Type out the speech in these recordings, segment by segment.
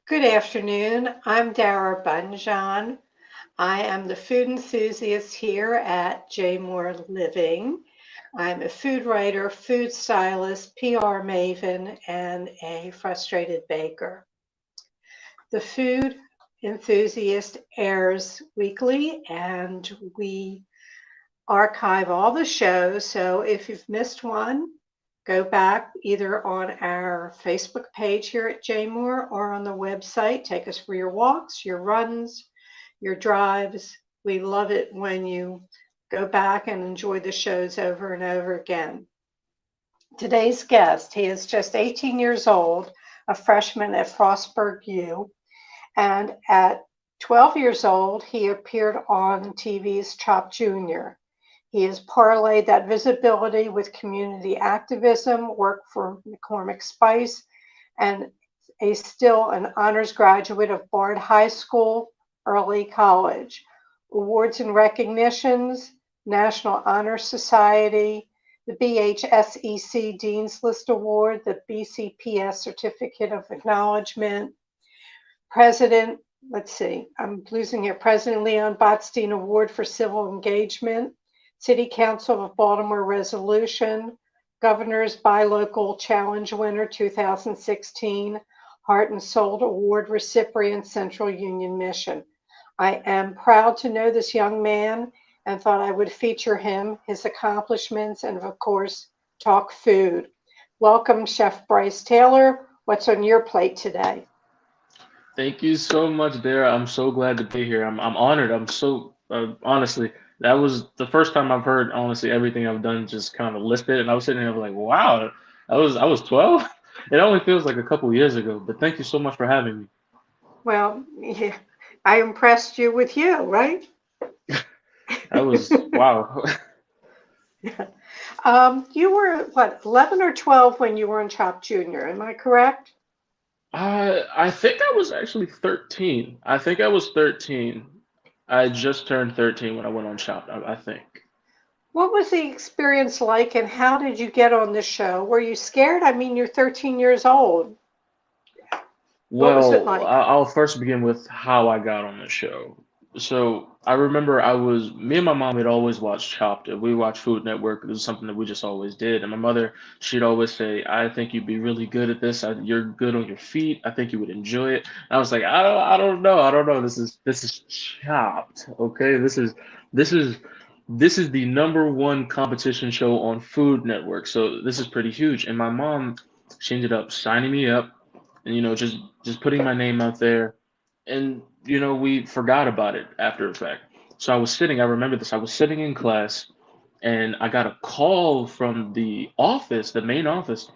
Good afternoon. I'm Dara Bunjon. I am the food enthusiast here at J Moore Living. I'm a food writer, food stylist, PR maven, and a frustrated baker. The Food Enthusiast airs weekly, and we archive all the shows. So if you've missed one, go back either on our Facebook page here at JMOore or on the website. Take us for your walks, your runs, your drives. We love it when you go back and enjoy the shows over and over again. Today's guest, he is just 18 years old, a freshman at Frostburg U, and at 12 years old, he appeared on TV's Chopped Junior. He has parlayed that visibility with community activism, work for McCormick Spice, and still an honors graduate of Bard High School, early college. Awards and recognitions, National Honor Society, the BHSEC Dean's List Award, the BCPS Certificate of Acknowledgement, President, President Leon Botstein Award for Civil Engagement, City Council of Baltimore Resolution, Governor's Buy Local Challenge winner 2016, Heart and Soul Award recipient, Central Union Mission. I am proud to know this young man and thought I would feature him, his accomplishments, and of course, talk food. Welcome, Chef Bryce Taylor. What's on your plate today? Thank you so much, Dara. I'm so glad to be here. I'm honored. I'm so honestly, that was the first time I've heard honestly everything I've done just kind of listed, and I was sitting there like, wow, I was 12. It only feels like a couple years ago, but thank you so much for having me. Well, yeah, I impressed you with you, right? That was wow. You were what, 11 or 12 when you were in Chop Junior, am I correct? I think I was actually 13. I think I was 13. I just turned 13 when I went on Chopped, I think. What was the experience like and how did you get on the show? Were you scared? I mean, you're 13 years old. What was it Well, like? I'll first begin with how I got on the show. So I remember me and my mom had always watched Chopped. We watched Food Network. It was something that we just always did. And my mother, she'd always say, I think you'd be really good at this. You're good on your feet. I think you would enjoy it. And I was like, I don't know. I don't know. This is Chopped. Okay. This is, this is the number one competition show on Food Network. So this is pretty huge. And my mom, she ended up signing me up and just putting my name out there, and we forgot about it after the fact. So I remember this, I was sitting in class and I got a call from the office, the main office,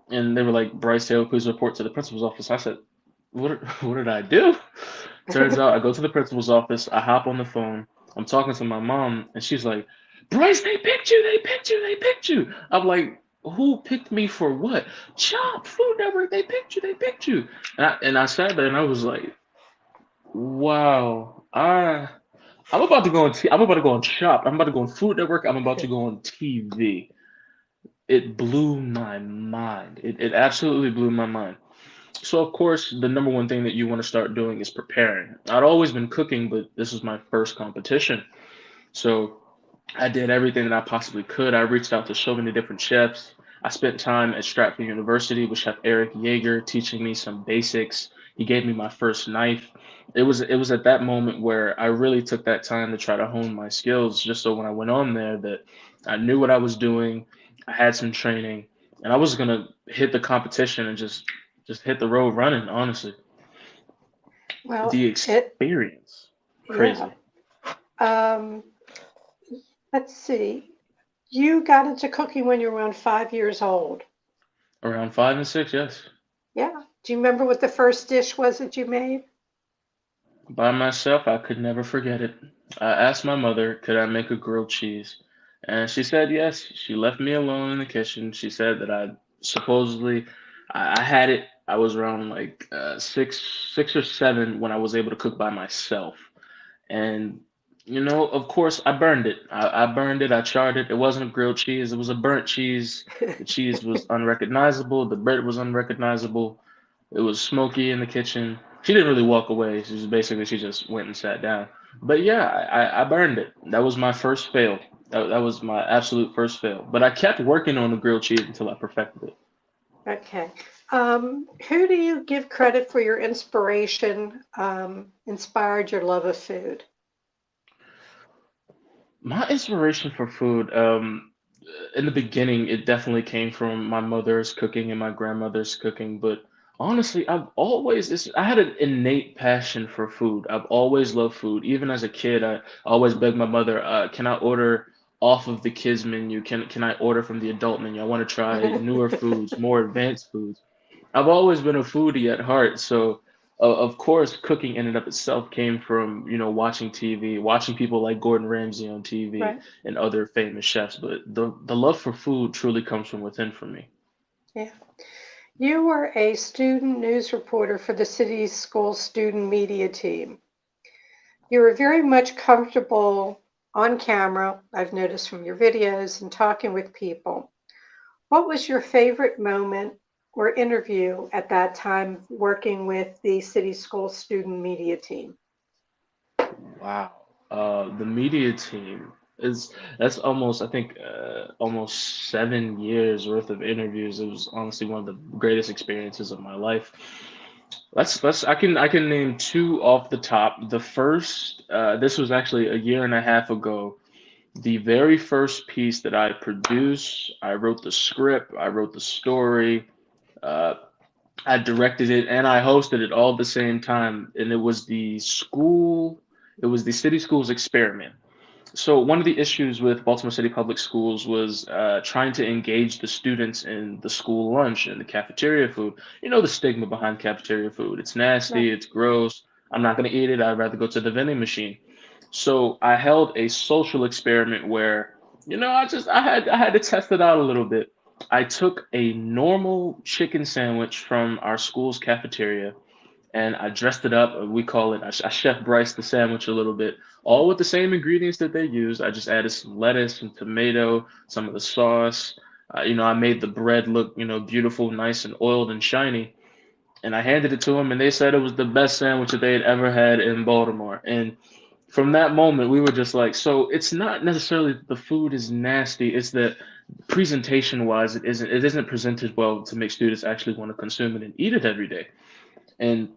and they were like, Bryce Taylor, please report to the principal's office. I said, what did I do? Turns out I go to the principal's office, I hop on the phone, I'm talking to my mom, and she's like, Bryce, they picked you, they picked you, they picked you. I'm like, who picked me for what? Chop, Food Network, they picked you, they picked you. And I sat there and I was like, wow, I'm about to go on Chop, I'm about to go on Food Network, I'm about to go on TV. It blew my mind. It absolutely blew my mind. So of course, the number one thing that you want to start doing is preparing. I'd always been cooking, but this was my first competition. So I did everything that I possibly could. I reached out to so many different chefs. I spent time at Stratford University with Chef Eric Yeager teaching me some basics. He gave me my first knife. It was at that moment where I really took that time to try to hone my skills, just so when I went on there that I knew what I was doing. I had some training, and I was gonna hit the competition and just hit the road running. Honestly, Well, the it, experience, yeah. crazy. Um, let's see. You got into cooking when you were around 5 years old. Around 5 and 6, yes. Yeah. Do you remember what the first dish was that you made? By myself, I could never forget it. I asked my mother, could I make a grilled cheese? And she said yes. She left me alone in the kitchen. She said that I had it. I was around like six or seven when I was able to cook by myself. And of course, I burned it. I burned it. I charred it. It wasn't a grilled cheese. It was a burnt cheese. The cheese was unrecognizable. The bread was unrecognizable. It was smoky in the kitchen. She didn't really walk away. She just went and sat down. But yeah, I burned it. That was my first fail. That was my absolute first fail. But I kept working on the grilled cheese until I perfected it. Okay. Who do you give credit for your inspiration, inspired your love of food? My inspiration for food, in the beginning, it definitely came from my mother's cooking and my grandmother's cooking. But honestly, I had an innate passion for food. I've always loved food. Even as a kid, I always begged my mother, can I order off of the kids menu? Can I order from the adult menu? I want to try newer foods, more advanced foods. I've always been a foodie at heart, so of course, cooking in and of itself came from, watching TV, watching people like Gordon Ramsay on TV Right. and other famous chefs. But the love for food truly comes from within for me. Yeah. You were a student news reporter for the city's school student media team. You were very much comfortable on camera, I've noticed from your videos and talking with people. What was your favorite moment or interview at that time working with the city school student media team? Wow. The media team is that's almost I think almost 7 years worth of interviews. It was honestly one of the greatest experiences of my life. Let's I can name two off the top. The first, this was actually a year and a half ago. The very first piece that I produced, I wrote the script, I wrote the story, uh, I directed it, and I hosted it all at the same time. And it was the city schools experiment. So one of the issues with Baltimore City Public Schools was trying to engage the students in the school lunch and the cafeteria food. You know the stigma behind cafeteria food. It's Right. nasty, it's gross. I'm not going to eat it. I'd rather go to the vending machine. So I held a social experiment where, I had to test it out a little bit. I took a normal chicken sandwich from our school's cafeteria and I dressed it up. We call it, I chef Bryce the sandwich a little bit, all with the same ingredients that they use. I just added some lettuce, some tomato, some of the sauce. I made the bread look, beautiful, nice and oiled and shiny. And I handed it to them, and they said it was the best sandwich that they had ever had in Baltimore. And from that moment, we were just like, so it's not necessarily that the food is nasty. It's that presentation wise, it isn't presented well to make students actually want to consume it and eat it every day. And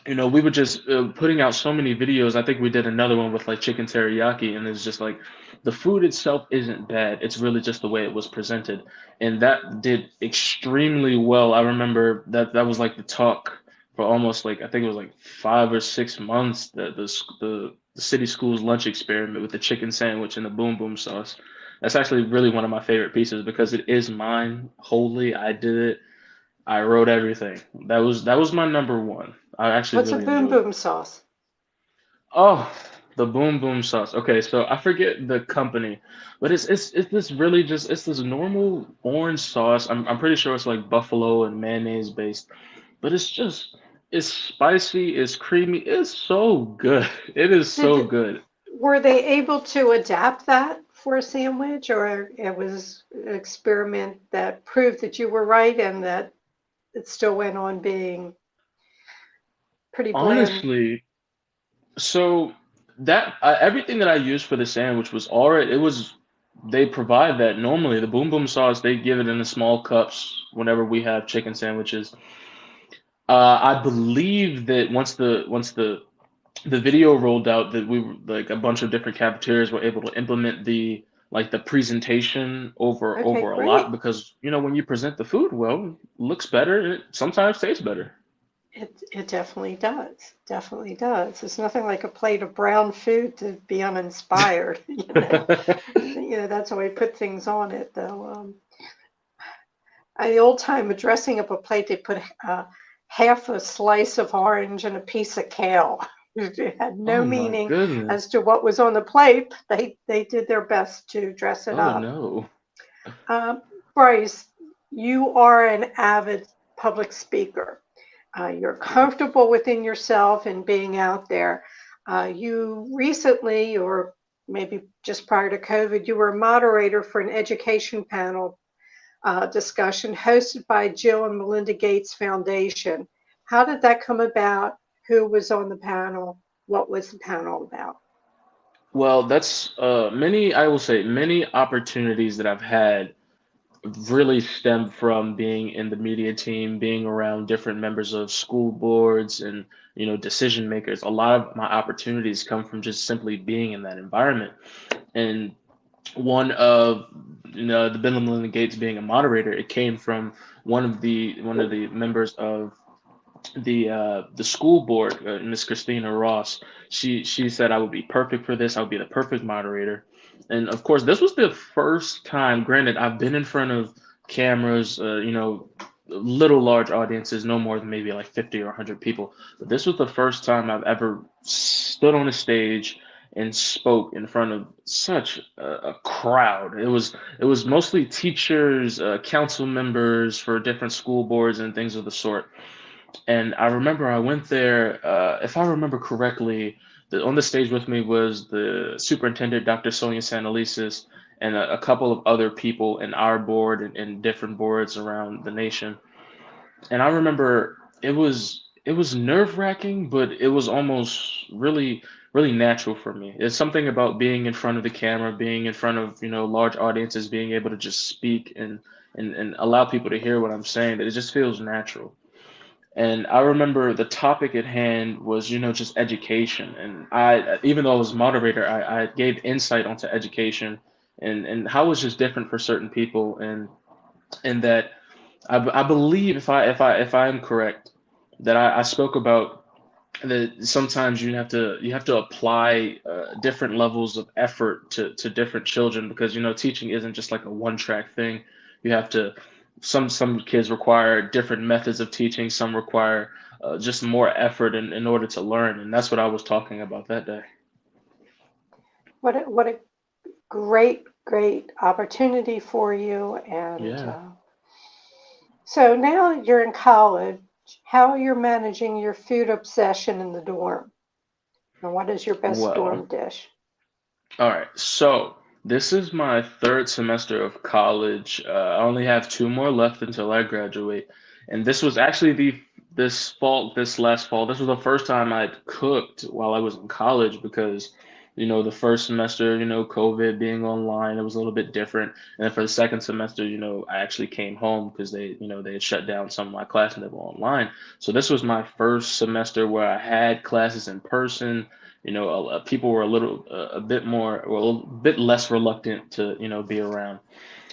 we were just putting out so many videos. I think we did another one with like chicken teriyaki, and it's just like the food itself isn't bad. It's really just the way it was presented, and that did extremely well. I remember that was like the talk for almost like I think it was like 5 or 6 months. That the city schools lunch experiment with the chicken sandwich and the boom boom sauce. That's actually really one of my favorite pieces because it is mine wholly. I did it. I wrote everything. That was my number one. I actually What's a really boom enjoyed it. boom sauce? Oh, the boom boom sauce. Okay, so I forget the company, but it's this really just it's this normal orange sauce. I'm pretty sure it's like buffalo and mayonnaise based, but it's spicy, it's creamy, it's so good. It is so Did good. Were they able to adapt that for a sandwich, or it was an experiment that proved that you were right and that it still went on being pretty bland? Honestly, so that everything that I used for the sandwich was already it was they provide that normally the boom boom sauce they give it in the small cups whenever we have chicken sandwiches. I believe that once the video rolled out that we were like a bunch of different cafeterias were able to implement the presentation Okay, over a lot great. because when you present the food well, it looks better and it sometimes tastes better. It definitely does. Definitely does. It's nothing like a plate of brown food to be uninspired. That's how we put things on it, though. The old time of dressing up a plate, they put half a slice of orange and a piece of kale. It had Oh no my meaning as goodness. to what was on the plate. They did their best to dress it Oh up. no. Uh, Bryce, you are an avid public speaker. You're Yes. comfortable within yourself and being out there. You recently, or maybe just prior to COVID, you were a moderator for an education panel discussion hosted by Jill and Melinda Gates Foundation. How did that come about? Who was on the panel? What was the panel about? Well, that's I will say, many opportunities that I've had really stem from being in the media team, being around different members of school boards and, decision makers. A lot of my opportunities come from just simply being in that environment. And one of, the Bill and Melinda Gates being a moderator, it came from one of the members of the school board, Miss Christina Ross. She said I would be perfect for this. I would be the perfect moderator. And of course, this was the first time. Granted, I've been in front of cameras, little large audiences, no more than maybe like 50 or 100 people. But this was the first time I've ever stood on a stage and spoke in front of such a crowd. It was mostly teachers, council members for different school boards and things of the sort. And I remember I went there, if I remember correctly, on the stage with me was the superintendent, Dr. Sonia Sanalisis, and a couple of other people in our board and different boards around the nation. And I remember it was nerve-wracking, but it was almost really really natural for me. It's something about being in front of the camera, being in front of, large audiences, being able to just speak and allow people to hear what I'm saying, that it just feels natural. And I remember the topic at hand was, just education. And even though I was moderator, I gave insight onto education and how it's just different for certain people. And that I believe, if I am correct, that I spoke about that sometimes you have to apply different levels of effort to different children, because teaching isn't just like a one track thing. You have to some kids require different methods of teaching, some require just more effort in order to learn, and that's what I was talking about that day. What a great opportunity for you. And Yeah. so now you're in college. How you're managing your food obsession in the dorm? And what is your best Well, dorm dish? all right. So this is my third semester of college. I only have two more left until I graduate. And this was actually this last fall, this was the first time I'd cooked while I was in college, because, the first semester, COVID being online, it was a little bit different. And then for the second semester, I actually came home because they had shut down some of my classes that were online. So this was my first semester where I had classes in person. People were a bit more, or a little bit less reluctant to, be around.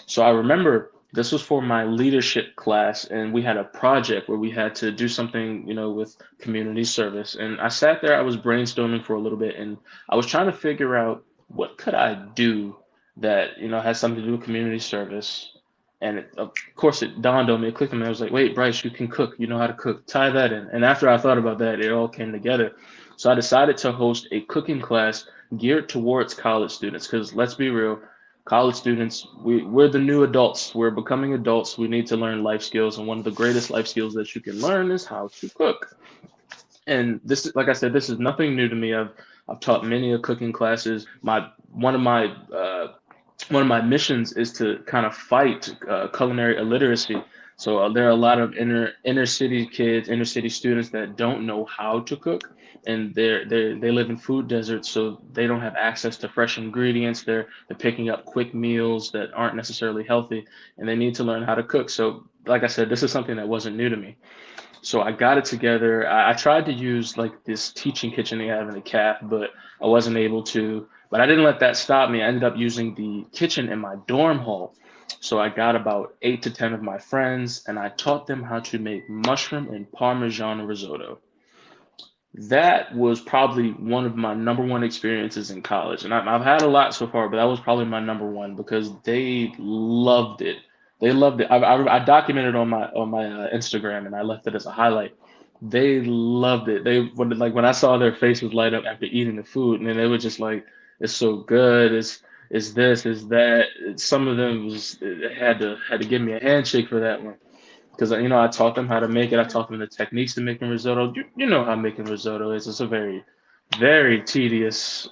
So I remember this was for my leadership class, and we had a project where we had to do something, with community service. And I sat there, I was brainstorming for a little bit, and I was trying to figure out what could I do that, has something to do with community service. And of course, it dawned on me, it clicked on me. I was like, wait, Bryce, you can cook. You know how to cook. Tie that in. And after I thought about that, it all came together. So I decided to host a cooking class geared towards college students, because let's be real, college students, we're the new adults. We're becoming adults. We need to learn life skills. And one of the greatest life skills that you can learn is how to cook. And this is, like I said, this is nothing new to me. I've taught many of cooking classes. One of my one of my missions is to kind of fight culinary illiteracy. So there are a lot of inner city kids, inner city students that don't know how to cook, and they live in food deserts, so they don't have access to fresh ingredients. They're picking up quick meals that aren't necessarily healthy, and they need to learn how to cook. So, like I said, this is something that wasn't new to me. So I got it together. I tried to use like this teaching kitchen they have in the CAF, but I wasn't able to. But I didn't let that stop me. I ended up using the kitchen in my dorm hall. So I got about 8 to 10 of my friends, and I taught them how to make mushroom and Parmesan risotto. That was probably one of my number one experiences in college. And I've had a lot so far, but that was probably my number one, because they loved it. They loved it. I documented on my Instagram, and I left it as a highlight. They loved it. When I saw their faces light up after eating the food, and then they were just like, "It's so good. It's this, it's that." Some of them had to give me a handshake for that one, because I taught them how to make it. I taught them the techniques to making risotto. You know how making risotto is. It's a very, very tedious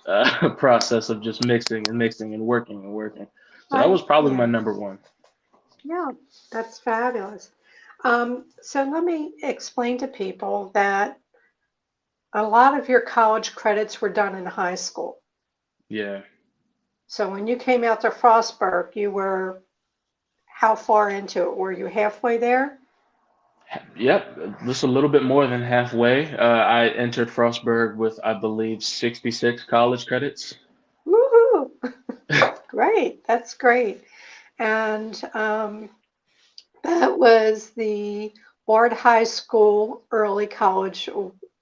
process of just mixing and mixing and working and working. So that was probably my Yeah, number one. yeah, that's fabulous. So let me explain to people that a lot of your college credits were done in high school. Yeah. So when you came out to Frostburg, you were how far into it? Were you halfway there? Yep, just a little bit more than halfway. I entered Frostburg with, I believe, 66 college credits. Woohoo! Great, that's great. And that was the Bard High School Early College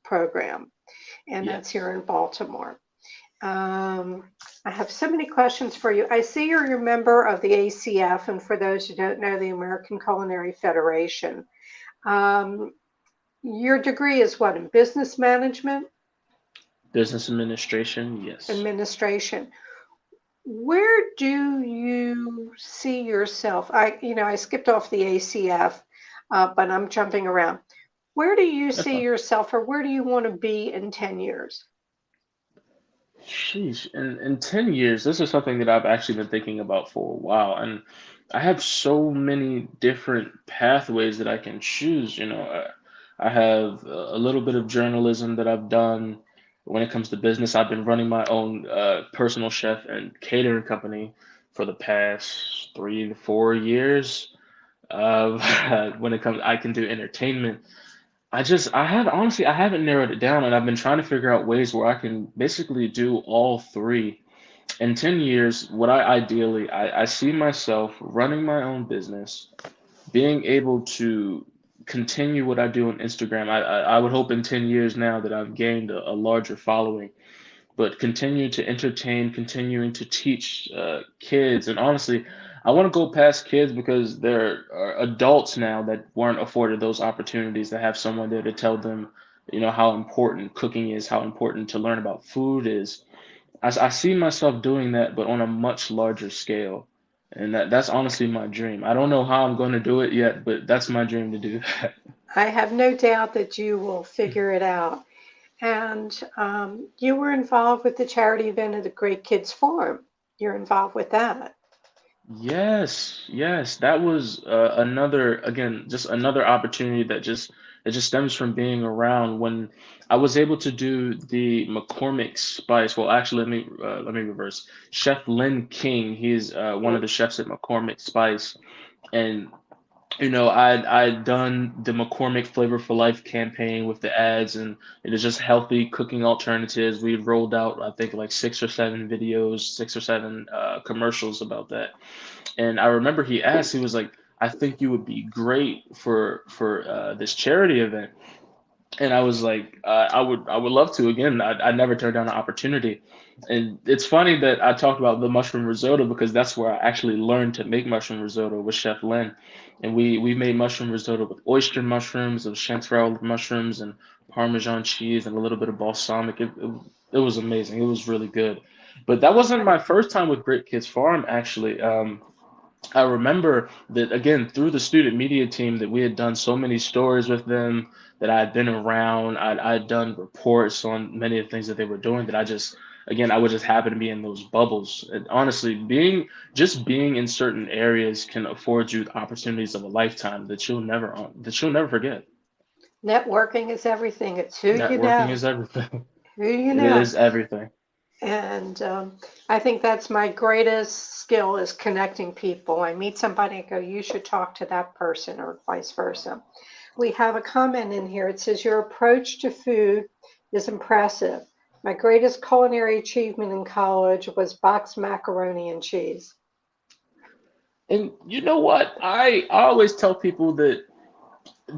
program, and that's Yes. here in Baltimore. Um, I have so many questions for you. I see you're a member of the ACF, and for those who don't know, the American Culinary Federation. Um, your degree is what, in business management, Business administration, yes. administration. Where do you see yourself? I skipped off the ACF, but I'm jumping around. Where do you That's see fine. yourself, or where do you want to be in 10 years? Sheesh. In 10 years, this is something that I've actually been thinking about for a while. And I have so many different pathways that I can choose. I have a little bit of journalism that I've done. When it comes to business, I've been running my own personal chef and catering company for the past 3 to 4 years. When it comes, I can do entertainment. I haven't narrowed it down, and I've been trying to figure out ways where I can basically do all three. In 10 years, what I see myself running my own business, being able to continue what I do on Instagram. I would hope in 10 years now that I've gained a larger following, but continue to entertain, continuing to teach kids. And honestly, I want to go past kids because there are adults now that weren't afforded those opportunities to have someone there to tell them, how important cooking is, how important to learn about food is. I see myself doing that, but on a much larger scale. And that's honestly my dream. I don't know how I'm going to do it yet, but that's my dream to do that. I have no doubt that you will figure it out. And you were involved with the charity event at the Great Kids Farm. You're involved with that. Yes, yes, that was just another opportunity that just stems from being around when I was able to do the McCormick Spice. Well, actually, let me reverse. Chef Lynn King, he's one of the chefs at McCormick Spice, and I'd done the McCormick Flavor for Life campaign with the ads, and it is just healthy cooking alternatives. We rolled out, I think, like 6 or 7 videos, 6 or 7 commercials about that. And I remember he asked, he was like, "I think you would be great for this charity event." And I was like, I would love to. Again, I never turned down an opportunity. And it's funny that I talked about the mushroom risotto because that's where I actually learned to make mushroom risotto with Chef Lynn. And we made mushroom risotto with oyster mushrooms, and chanterelle mushrooms, and Parmesan cheese, and a little bit of balsamic. It was amazing. It was really good. But that wasn't my first time with Great Kids Farm, actually. I remember that again through the student media team that we had done so many stories with them, that I had been around. I'd done reports on many of the things that they were doing, that I would just happen to be in those bubbles. And honestly, being in certain areas can afford you the opportunities of a lifetime that you'll never forget. Networking is everything. It's who you Networking know, is everything. who you It know. is everything. And I think that's my greatest skill is connecting people. I meet somebody and go, you should talk to that person, or vice versa. We have a comment in here. It says, your approach to food is impressive. My greatest culinary achievement in college was boxed macaroni and cheese. And you know what? I always tell people that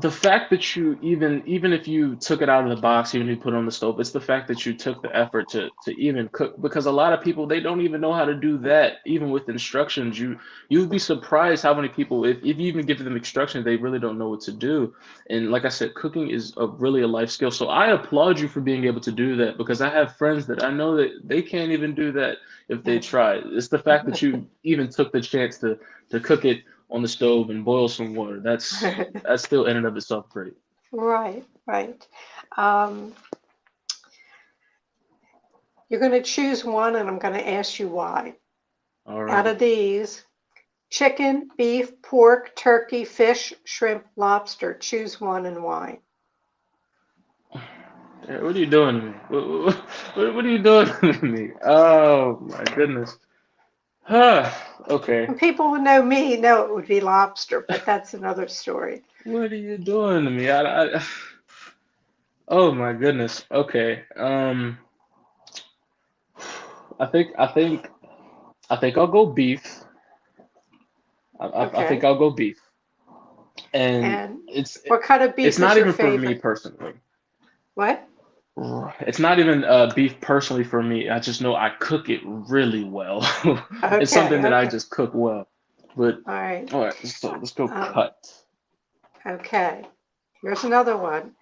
the fact that you even if you took it out of the box, even if you put it on the stove, it's the fact that you took the effort to even cook, because a lot of people, they don't even know how to do that even with instructions. You'd be surprised how many people, if you even give them instructions, they really don't know what to do. And like I said, cooking is really a life skill, so I applaud you for being able to do that, because I have friends that I know that they can't even do that if they try. It's the fact that you even took the chance to cook it on the stove and boil some water. That's still in and of itself great. Right, right. Um, you're going to choose one, and I'm going to ask you why. All Out righty. of these, chicken, beef, pork, turkey, fish, shrimp, lobster. Choose one and why. Yeah, what are you doing to me? What are you doing to me? Oh my goodness. Huh. Okay. And people who know me know it would be lobster, but that's another story. What are you doing to me? Oh my goodness. Okay. I think I think I think I'll go beef. I think Okay. I'll go beef. And And it's what kind of it's beef is not your even for me favorite? personally. What? It's not even beef personally for me. I just know I cook it really well. It's something Okay, that I okay. just cook well. But All right. all right, so let's go Um, cut. okay. Here's another one.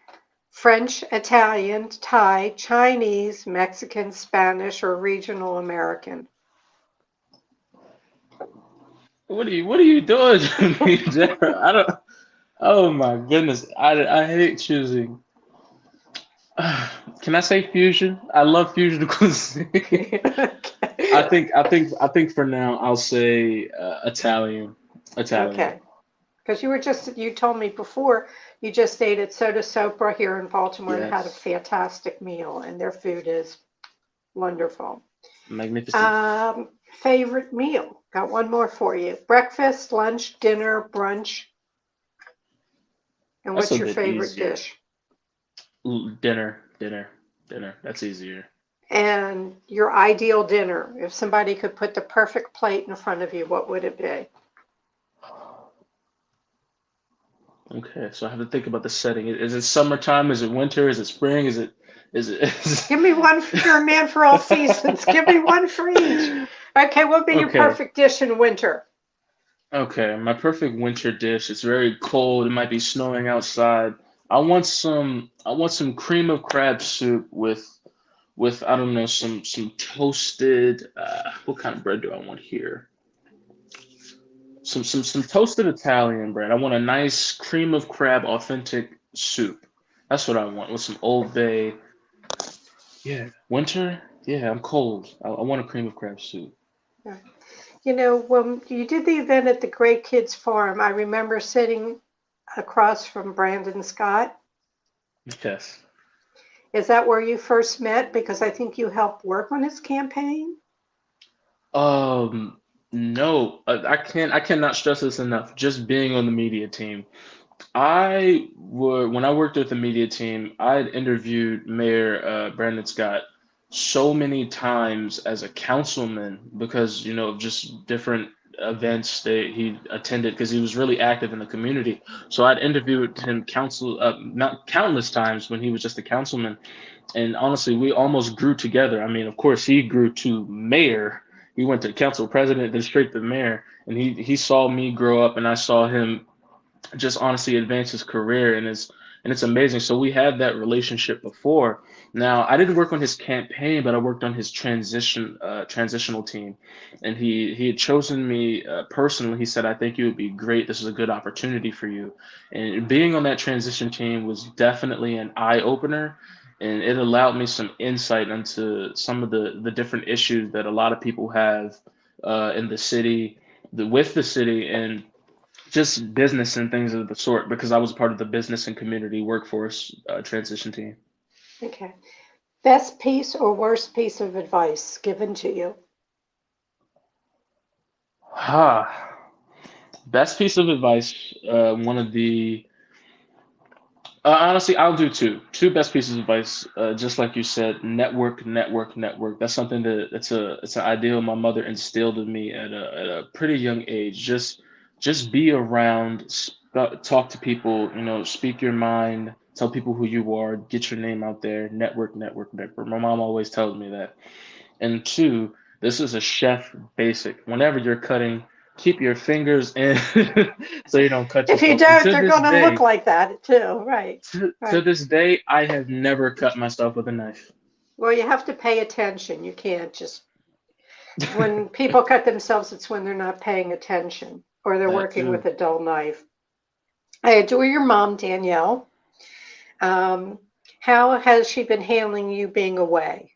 French, Italian, Thai, Chinese, Mexican, Spanish, or regional American. What are you doing to me, Jared? I don't. Oh my goodness, I hate choosing. Can I say fusion? I love fusion cuisine. I think for now I'll say Italian. Italian. Okay. Because you told me before, you just ate at Soda Sopra here in Baltimore and had a Yes. fantastic meal, and their food is wonderful. Magnificent. Favorite meal? Got one more for you. Breakfast, lunch, dinner, brunch, and That's a what's your bit favorite easier. dish? Dinner, dinner, dinner. That's easier. And your ideal dinner, if somebody could put the perfect plate in front of you, what would it be? Okay, so I have to think about the setting. Is it summertime? Is it winter? Is it spring? Is Give me one. You're a man for all seasons. Give me one for each. Okay, what would be your okay. perfect dish in winter? Okay, my perfect winter dish. It's very cold. It might be snowing outside. I want some cream of crab soup with I don't know some toasted what kind of bread do I want here? Some toasted Italian bread. I want a nice cream of crab authentic soup. That's what I want with some Old Bay. Yeah, winter. Yeah, I'm cold. I want a cream of crab soup. You know, when you did the event at the Great Kids Farm, I remember sitting across from Brandon Scott. Yes. Is that where you first met? Because I think you helped work on his campaign. Um, no, I cannot stress this enough. Just being on the media team. When I worked with the media team, I'd interviewed Mayor Brandon Scott so many times as a councilman because, of just different events that he attended because he was really active in the community. So I'd interviewed him not countless times when he was just a councilman. And honestly, we almost grew together. I mean, of course, he grew to mayor. He went to council president, then straight to mayor. And he saw me grow up, and I saw him just honestly advance his career, and it's amazing. So we had that relationship before. Now I didn't work on his campaign, but I worked on his transitional team, and he had chosen me personally. He said, "I think you would be great. This is a good opportunity for you." And being on that transition team was definitely an eye opener. And it allowed me some insight into some of the different issues that a lot of people have in the city, with the city, and just business and things of the sort because I was part of the business and community workforce transition team. Okay. Best piece or worst piece of advice given to you? Ah, best piece of advice. One of the honestly, I'll do two best pieces of advice. Just like you said, network, network, network. That's something that it's an ideal my mother instilled in me at a pretty young age. Just be around, talk to people. Speak your mind. Tell people who you are. Get your name out there. Network, network, network. My mom always tells me that. And two, this is a chef basic. Whenever you're cutting, keep your fingers in so you don't cut If you yourself. And don't, to they're this going to look day, like that too. Right. to Right. this day, I have never cut myself with a knife. Well, you have to pay attention. You can't just, when people cut themselves, it's when they're not paying attention or they're That working too. with a dull knife. I adore your mom, Danielle. Um, how has she been handling you being away?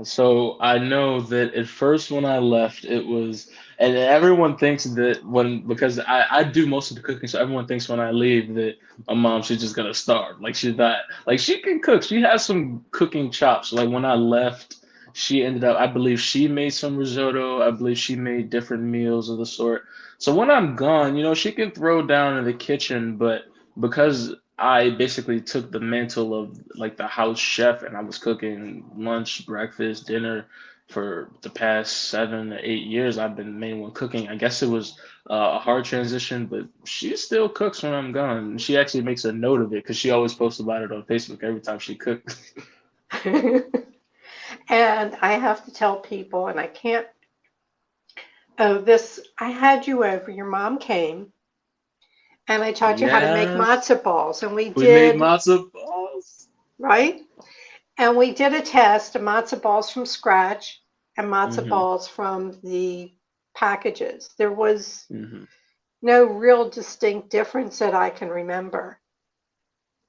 So I know that at first when I left, it was, and everyone thinks that because I do most of the cooking, so everyone thinks when I leave that my mom, she's just gonna starve. Like she's not, like she can cook. She has some cooking chops. Like when I left, she ended up, I believe she made some risotto. I believe she made different meals of the sort. So when I'm gone, she can throw down in the kitchen, but because I basically took the mantle of like the house chef and I was cooking lunch, breakfast, dinner for the past 7 or 8 years. I've been the main one cooking. I guess it was a hard transition, but she still cooks when I'm gone. She actually makes a note of it because she always posts about it on Facebook every time she cooks. And I have to tell people, and I can't, oh, I had you over, your mom came, and I taught you how to make Yes, matzo balls, and we we made did, matzo balls. right? And we did a test of matzo balls from scratch and matzo Hmm. balls from the packages. There was Hmm. no real distinct difference that I can remember.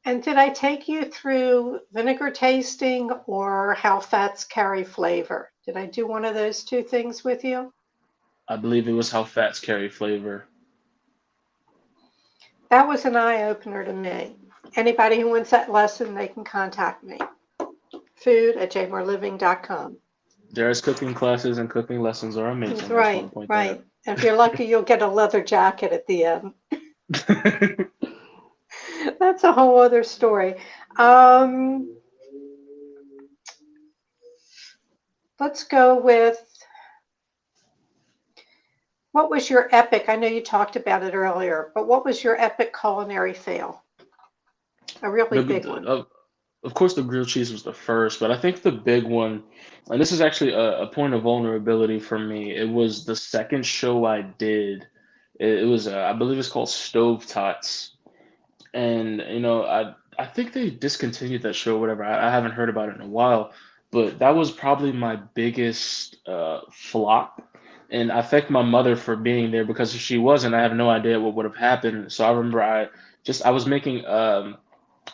And did I take you through vinegar tasting or how fats carry flavor? Did I do one of those two things with you? I believe it was how fats carry flavor. That was an eye opener to me. Anybody who wants that lesson, they can contact me. food@jmoreliving.com. There's cooking classes and cooking lessons are That's amazing. I just want right, to point that right. And if you're lucky, you'll get a leather jacket at the end. out. That's a whole other story. Um, let's go with what was your epic? I know you talked about it earlier, but what was your epic culinary fail? A really big one. Of course, the grilled cheese was the first, but I think the big one, and this is actually a point of vulnerability for me. It was the second show I did. It was, I believe it's called Stove Tots, and I think they discontinued that show, or whatever. I haven't heard about it in a while, but that was probably my biggest flop. And I thank my mother for being there because if she wasn't, I have no idea what would have happened. So I remember I was making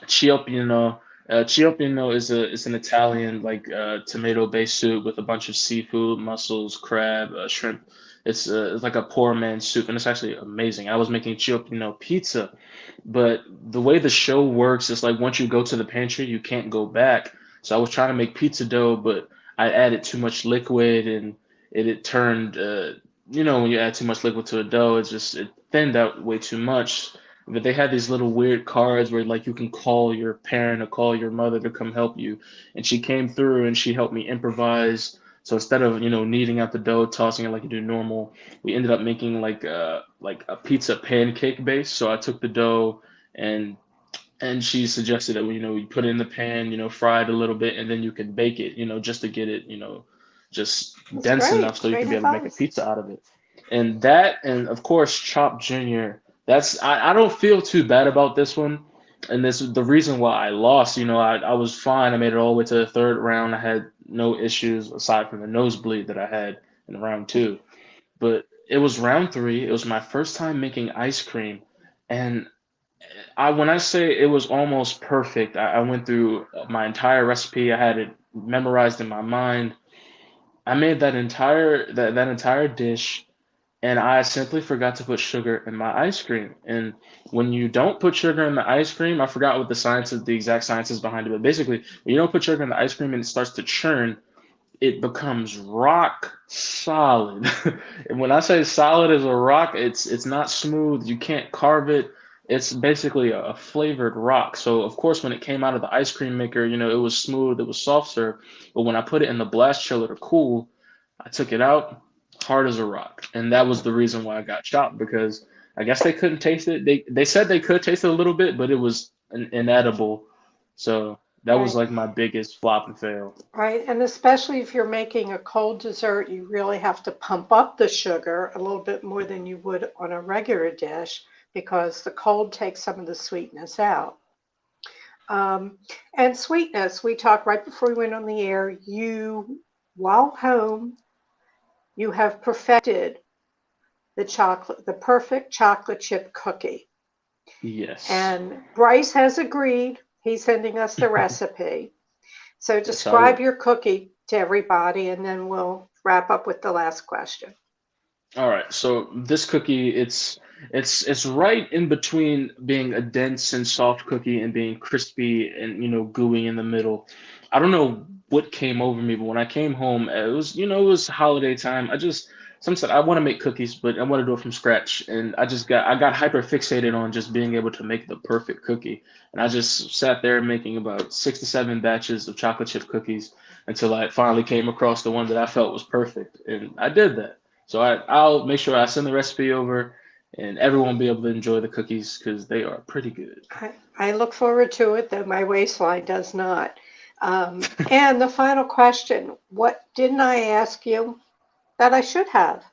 Ciampino. Ciampino is an Italian like tomato based soup with a bunch of seafood, mussels, crab, shrimp. It's like a poor man's soup, and it's actually amazing. I was making Ciampino pizza, but the way the show works is like once you go to the pantry, you can't go back. So I was trying to make pizza dough, but I added too much liquid, and it turned. When you add too much liquid to a dough, it thinned out way too much. But they had these little weird cards where like you can call your parent or call your mother to come help you. And she came through and she helped me improvise. So instead of, kneading out the dough, tossing it like you do normal, we ended up making like a pizza pancake base. So I took the dough and she suggested that you put it in the pan, fry it a little bit, and then you can bake it, just to get it, just That's dense enough great. so you Great can be able to make a advice. pizza out of it. And that, and of course, Chop Junior. I don't feel too bad about this one. And this is the reason why I lost. I was fine. I made it all the way to the third round. I had no issues aside from the nosebleed that I had in round two. But it was round three. It was my first time making ice cream, and when I say it was almost perfect, I went through my entire recipe. I had it memorized in my mind. I made that entire dish, and I simply forgot to put sugar in my ice cream. And when you don't put sugar in the ice cream, I forgot what the exact science is behind it, but basically, when you don't put sugar in the ice cream and it starts to churn, it becomes rock solid. And when I say solid as a rock, it's not smooth. You can't carve it. It's basically a flavored rock. So of course, when it came out of the ice cream maker, it was smooth, it was soft serve. But when I put it in the blast chiller to cool, I took it out, hard as a rock. And that was the reason why I got chopped because I guess they couldn't taste it. They said they could taste it a little bit, but it was inedible. So that was Right. like my biggest flop and fail. Right. And especially if you're making a cold dessert, you really have to pump up the sugar a little bit more than you would on a regular dish because the cold takes some of the sweetness out. Um, and sweetness, we talked right before we went on the air. While home, you have perfected the perfect chocolate chip cookie. Yes. And Bryce has agreed. He's sending us the recipe. So Yes, I will. describe your cookie to everybody, and then we'll wrap up with the last question. All right, so this cookie, it's right in between being a dense and soft cookie and being crispy and gooey in the middle. I don't know what came over me, but when I came home, it was it was holiday time. Some said I want to make cookies, but I want to do it from scratch, and I got hyper fixated on just being able to make the perfect cookie, and I just sat there making about 6 to 7 batches of chocolate chip cookies until I finally came across the one that I felt was perfect, and I did that. So I'll make sure I send the recipe over, and everyone will be able to enjoy the cookies because they are pretty good. I look forward to it, though my waistline does not. And the final question, what didn't I ask you that I should have?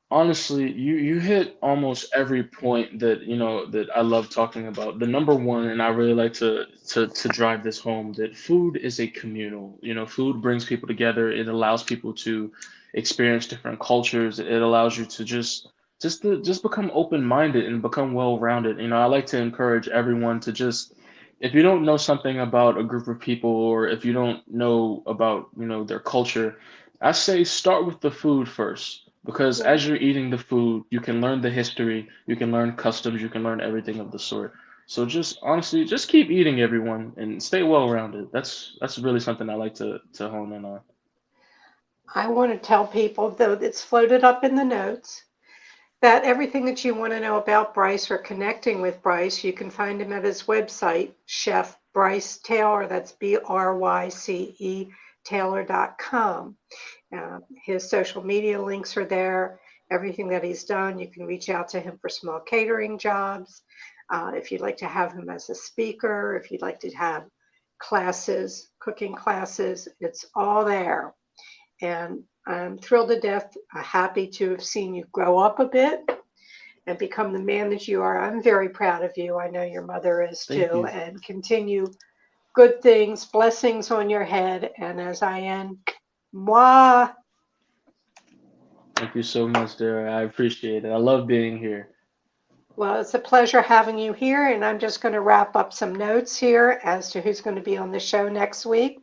Honestly, you hit almost every point that I love talking about. The number one, and I really like to drive this home, that food is a communal. Food brings people together. It allows people to experience different cultures. It allows you to just become open-minded and become well-rounded. I like to encourage everyone to just, if you don't know something about a group of people, or if you don't know about their culture, I say start with the food first, because Yeah. as you're eating the food, you can learn the history, you can learn customs, you can learn everything of the sort. So just honestly, just keep eating, everyone, and stay well rounded. That's really something I like to hone in on. I want to tell people, though it's floated up in the notes, that everything that you want to know about Bryce or connecting with Bryce, you can find him at his website, Chef Bryce Taylor. That's BRYCE Taylor.com. His social media links are there. Everything that he's done, you can reach out to him for small catering jobs. If you'd like to have him as a speaker, if you'd like to have classes, cooking classes, it's all there. And I'm thrilled to death, happy to have seen you grow up a bit and become the man that you are. I'm very proud of you. I know your mother is Thank too. you. And continue good things, blessings on your head. And as I end, moi. Thank you so much, Dara. I appreciate it. I love being here. Well, it's a pleasure having you here. And I'm just going to wrap up some notes here as to who's going to be on the show next week.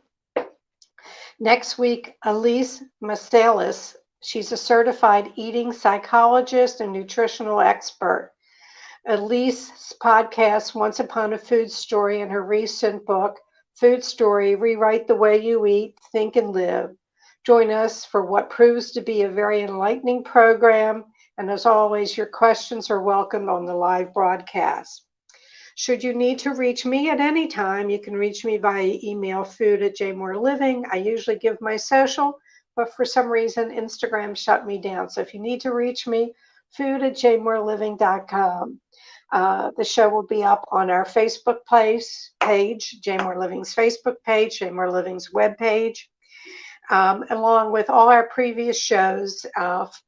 Next week, Elise Masalis. She's a certified eating psychologist and nutritional expert. Elise's podcast, Once Upon a Food Story, and her recent book, Food Story Rewrite the Way You Eat, Think, and Live. Join us for what proves to be a very enlightening program. And as always, your questions are welcomed on the live broadcast. Should you need to reach me at any time, you can reach me via email, food@jmoreliving. I usually give my social, but for some reason, Instagram shut me down. So if you need to reach me, food@jmoreliving.com. The show will be up on our Facebook page, Jmore Living's Facebook page, Jmore Living's webpage, along with all our previous shows.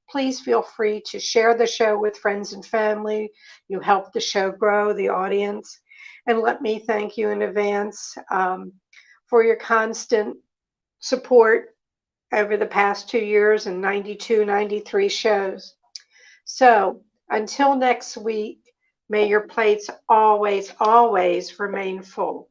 Please feel free to share the show with friends and family. You help the show grow, the audience. And let me thank you in advance for your constant support over the past 2 years and 92, 93 shows. So until next week, may your plates always, always remain full.